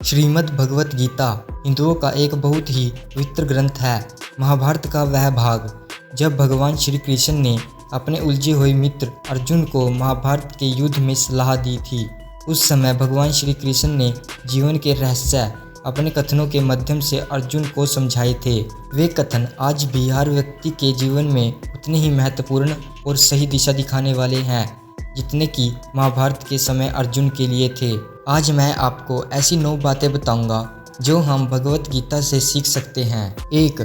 श्रीमद् भगवत गीता हिंदुओं का एक बहुत ही पवित्र ग्रंथ है। महाभारत का वह भाग जब भगवान श्री कृष्ण ने अपने उलझे हुए मित्र अर्जुन को महाभारत के युद्ध में सलाह दी थी। उस समय भगवान श्री कृष्ण ने जीवन के रहस्य अपने कथनों के माध्यम से अर्जुन को समझाए थे। वे कथन आज भी हर व्यक्ति के जीवन में उतने ही महत्वपूर्ण और सही दिशा दिखाने वाले हैं जितने कि महाभारत के समय अर्जुन के लिए थे। आज मैं आपको ऐसी 9 बातें बताऊंगा जो हम भगवत गीता से सीख सकते हैं। 1.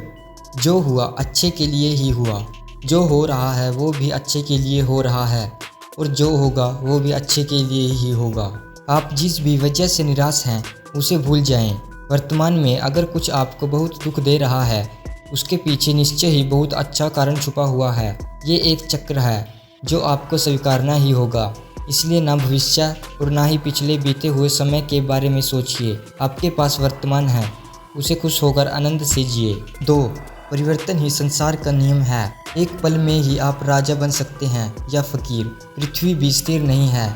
जो हुआ अच्छे के लिए ही हुआ। जो हो रहा है वो भी अच्छे के लिए हो रहा है और जो होगा वो भी अच्छे के लिए ही होगा। आप जिस भी वजह से निराश हैं उसे भूल जाएं। वर्तमान में अगर कुछ आपको बहुत दुख दे रहा है उसके पीछे निश्चय ही बहुत अच्छा कारण छुपा हुआ है। ये एक चक्र है जो आपको स्वीकारना ही होगा। इसलिए ना भविष्य और ना ही पिछले बीते हुए समय के बारे में सोचिए। आपके पास वर्तमान है, उसे खुश होकर आनंद से जिए। 2. परिवर्तन ही संसार का नियम है। एक पल में ही आप राजा बन सकते हैं या फकीर। पृथ्वी भी स्थिर नहीं है,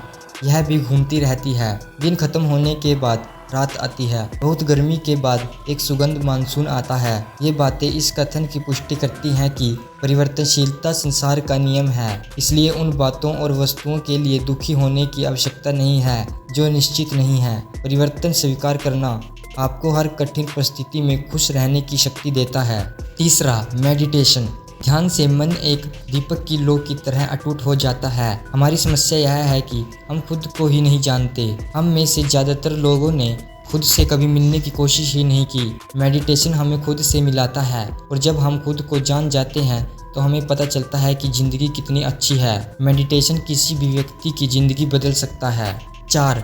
यह भी घूमती रहती है। दिन खत्म होने के बाद रात आती है, बहुत गर्मी के बाद एक सुगंध मानसून आता है। ये बातें इस कथन की पुष्टि करती हैं कि परिवर्तनशीलता संसार का नियम है। इसलिए उन बातों और वस्तुओं के लिए दुखी होने की आवश्यकता नहीं है जो निश्चित नहीं है। परिवर्तन स्वीकार करना आपको हर कठिन परिस्थिति में खुश रहने की शक्ति देता है। 3. मेडिटेशन। ध्यान से मन एक दीपक की लौ की तरह अटूट हो जाता है। हमारी समस्या यह है कि हम खुद को ही नहीं जानते। हम में से ज़्यादातर लोगों ने खुद से कभी मिलने की कोशिश ही नहीं की। मेडिटेशन हमें खुद से मिलाता है और जब हम खुद को जान जाते हैं तो हमें पता चलता है कि ज़िंदगी कितनी अच्छी है। मेडिटेशन किसी भी व्यक्ति की ज़िंदगी बदल सकता है। 4.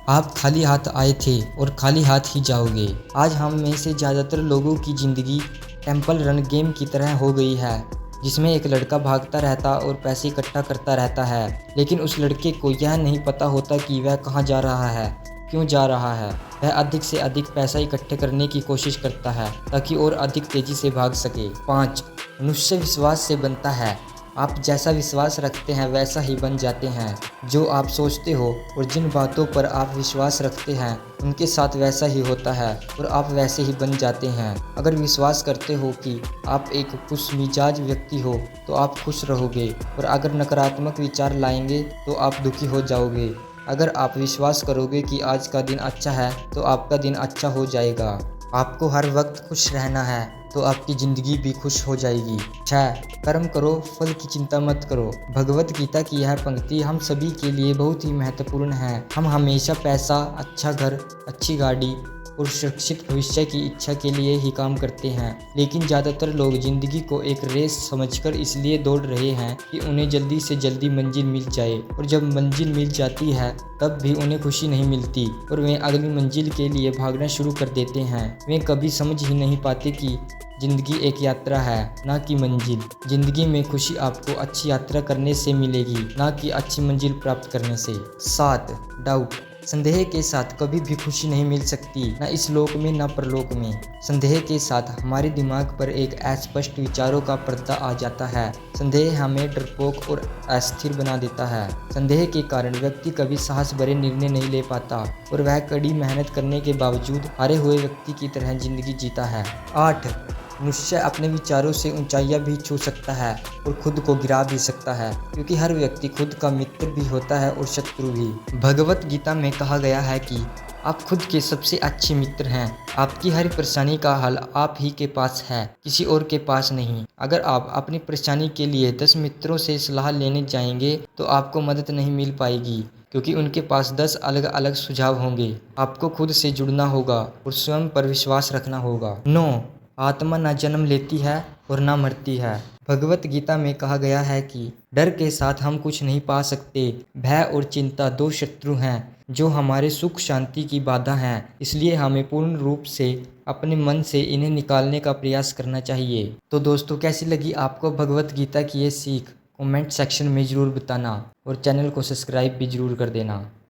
आप खाली हाथ आए थे और खाली हाथ ही जाओगे। आज हम में से ज़्यादातर लोगों की ज़िंदगी टेम्पल रन गेम की तरह हो गई है जिसमें एक लड़का भागता रहता और पैसे इकट्ठा करता रहता है, लेकिन उस लड़के को यह नहीं पता होता कि वह कहाँ जा रहा है, क्यों जा रहा है। वह अधिक से अधिक पैसा इकट्ठे करने की कोशिश करता है ताकि और अधिक तेज़ी से भाग सके। 5. मनुष्य विश्वास से बनता है। आप जैसा विश्वास रखते हैं वैसा ही बन जाते हैं। जो आप सोचते हो और जिन बातों पर आप विश्वास रखते हैं उनके साथ वैसा ही होता है और आप वैसे ही बन जाते हैं। अगर विश्वास करते हो कि आप एक खुश मिजाज व्यक्ति हो तो आप खुश रहोगे और अगर नकारात्मक विचार लाएंगे तो आप दुखी हो जाओगे। अगर आप विश्वास करोगे कि आज का दिन अच्छा है तो आपका दिन अच्छा हो जाएगा। आपको हर वक्त खुश रहना है तो आपकी ज़िंदगी भी खुश हो जाएगी। 6. कर्म करो, फल की चिंता मत करो। भगवत गीता की यह पंक्ति हम सभी के लिए बहुत ही महत्वपूर्ण है। हम हमेशा पैसा, अच्छा घर, अच्छी गाड़ी और सुरक्षित भविष्य की इच्छा के लिए ही काम करते हैं, लेकिन ज़्यादातर लोग ज़िंदगी को एक रेस समझकर इसलिए दौड़ रहे हैं कि उन्हें जल्दी से जल्दी मंजिल मिल जाए, और जब मंजिल मिल जाती है तब भी उन्हें खुशी नहीं मिलती और वे अगली मंजिल के लिए भागना शुरू कर देते हैं। वे कभी समझ ही नहीं पाते कि ज़िंदगी एक यात्रा है, ना कि मंजिल। ज़िंदगी में खुशी आपको अच्छी यात्रा करने से मिलेगी, ना कि अच्छी मंजिल प्राप्त करने से। 7. डाउट। संदेह के साथ कभी भी खुशी नहीं मिल सकती, ना इस लोक में ना परलोक में। संदेह के साथ हमारे दिमाग पर एक अस्पष्ट विचारों का पर्दा आ जाता है। संदेह हमें डरपोक और अस्थिर बना देता है। संदेह के कारण व्यक्ति कभी साहस भरे निर्णय नहीं ले पाता और वह कड़ी मेहनत करने के बावजूद हारे हुए व्यक्ति की तरह जिंदगी जीता है। 8. मनुष्य अपने विचारों से ऊंचाइयां भी छू सकता है और खुद को गिरा भी सकता है, क्योंकि हर व्यक्ति खुद का मित्र भी होता है और शत्रु भी। भगवत गीता में कहा गया है कि आप खुद के सबसे अच्छे मित्र हैं। आपकी हर परेशानी का हल आप ही के पास है, किसी और के पास नहीं। अगर आप अपनी परेशानी के लिए 10 मित्रों से सलाह लेने जाएंगे तो आपको मदद नहीं मिल पाएगी, क्योंकि उनके पास 10 अलग अलग सुझाव होंगे। आपको खुद से जुड़ना होगा और स्वयं पर विश्वास रखना होगा। 9. आत्मा न जन्म लेती है और न मरती है। भगवत गीता में कहा गया है कि डर के साथ हम कुछ नहीं पा सकते। भय और चिंता 2 शत्रु हैं जो हमारे सुख शांति की बाधा हैं। इसलिए हमें पूर्ण रूप से अपने मन से इन्हें निकालने का प्रयास करना चाहिए। तो दोस्तों, कैसी लगी आपको भगवत गीता की ये सीख? कमेंट सेक्शन में ज़रूर बताना और चैनल को सब्सक्राइब भी ज़रूर कर देना।